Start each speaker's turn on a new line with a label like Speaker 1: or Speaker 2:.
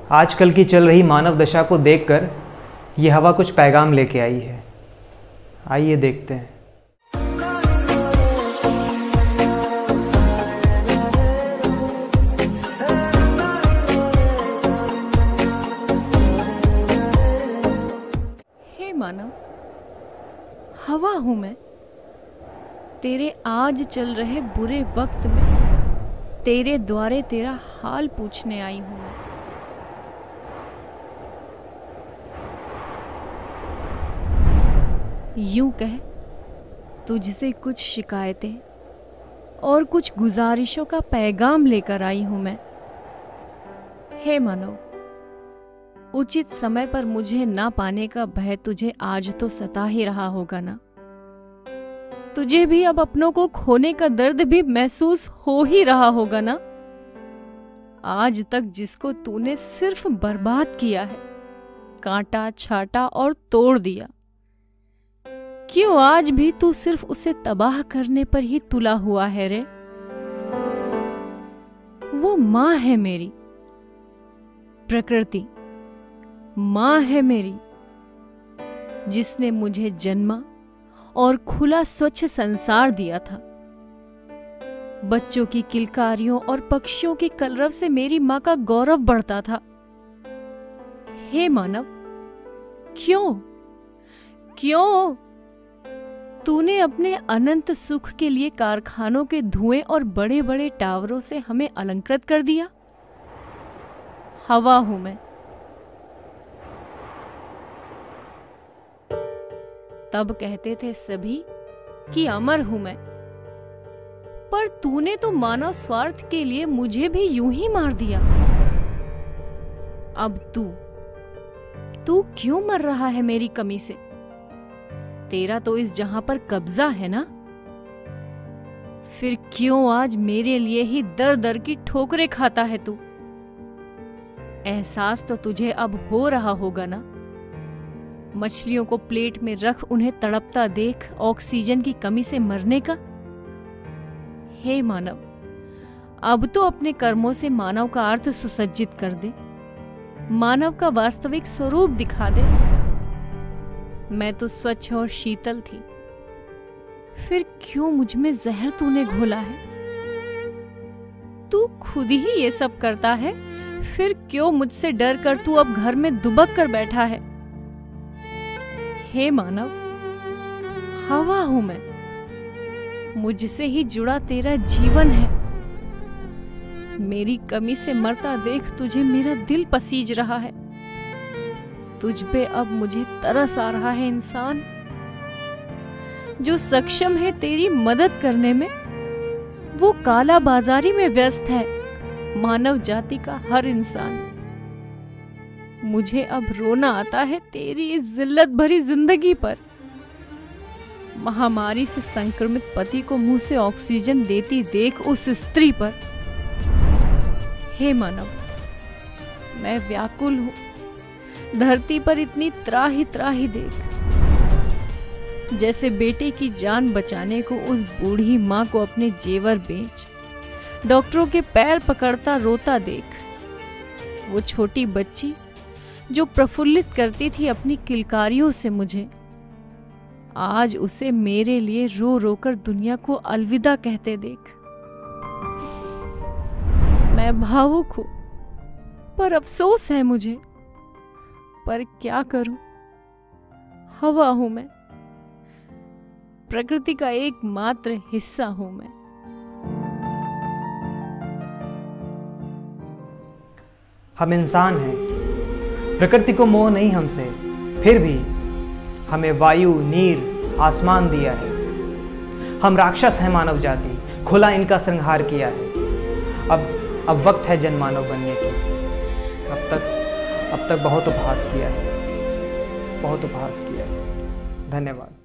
Speaker 1: आजकल की चल रही मानव दशा को देखकर ये हवा कुछ पैगाम लेके आई है। आइए देखते हैं।
Speaker 2: हे मानव, हवा हूं मैं। तेरे आज चल रहे बुरे वक्त में तेरे द्वारे तेरा हाल पूछने आई हूं मैं। यूं कह, तुझसे कुछ शिकायतें और कुछ गुजारिशों का पैगाम लेकर आई हूं मैं। हे मानव, उचित समय पर मुझे ना पाने का भय तुझे आज तो सता ही रहा होगा ना। तुझे भी अब अपनों को खोने का दर्द भी महसूस हो ही रहा होगा ना। आज तक जिसको तूने सिर्फ बर्बाद किया है, काटा छाटा और तोड़ दिया, क्यों आज भी तू सिर्फ उसे तबाह करने पर ही तुला हुआ है रे? वो माँ है मेरी, प्रकृति माँ है मेरी, जिसने मुझे जन्मा और खुला स्वच्छ संसार दिया था। बच्चों की किलकारियों और पक्षियों की कलरव से मेरी माँ का गौरव बढ़ता था। हे मानव, क्यों क्यों तूने अपने अनंत सुख के लिए कारखानों के धुएं और बड़े बड़े टावरों से हमें अलंकृत कर दिया? हवा हूं मैं। तब कहते थे सभी कि अमर हूं मैं, पर तूने तो मानव स्वार्थ के लिए मुझे भी यूं ही मार दिया। अब तू क्यों मर रहा है मेरी कमी से? तेरा तो इस जहां पर कब्जा है ना, फिर क्यों आज मेरे लिए ही दर दर की ठोकरें खाता है तू? एहसास तो तुझे अब हो रहा होगा ना, मछलियों को प्लेट में रख उन्हें तड़पता देख ऑक्सीजन की कमी से मरने का। हे मानव, अब तो अपने कर्मों से मानव का अर्थ सुसज्जित कर दे, मानव का वास्तविक स्वरूप दिखा दे। मैं तो स्वच्छ और शीतल थी, फिर क्यों मुझ में जहर तूने घोला है? तू खुद ही ये सब करता है, फिर क्यों मुझसे डर कर तू अब घर में दुबक कर बैठा है? हे मानव, हवा हूं मैं, मुझसे ही जुड़ा तेरा जीवन है। मेरी कमी से मरता देख तुझे मेरा दिल पसीज रहा है। तुझ पे अब मुझे तरस आ रहा है इंसान, जो सक्षम है तेरी मदद करने में, वो काला बाजारी में व्यस्त है मानव जाति का हर इंसान। मुझे अब रोना आता है तेरी इस जिल्लत भरी जिंदगी पर। महामारी से संक्रमित पति को मुंह से ऑक्सीजन देती देख उस स्त्री पर। हे मानव, मैं व्याकुल हूं, धरती पर इतनी त्राही त्राही देख, जैसे बेटे की जान बचाने को उस बूढ़ी माँ को अपने जेवर बेच डॉक्टरों के पैर पकड़ता रोता देख। वो छोटी बच्ची जो प्रफुल्लित करती थी अपनी किलकारियों से मुझे, आज उसे मेरे लिए रो रो कर दुनिया को अलविदा कहते देख। मैं भावुक हूं, पर अफसोस है मुझे, पर क्या करूं? हवा हूं मैं, प्रकृति का एकमात्र हिस्सा हूं मैं।
Speaker 1: हम इंसान हैं, प्रकृति को मोह नहीं हमसे, फिर भी हमें वायु, नीर, आसमान दिया है। हम राक्षस हैं मानव जाति, खुला इनका संहार किया है। अब वक्त है जनमानव बनने की। अब तक बहुत उपहास किया है, बहुत उपहास किया है। धन्यवाद।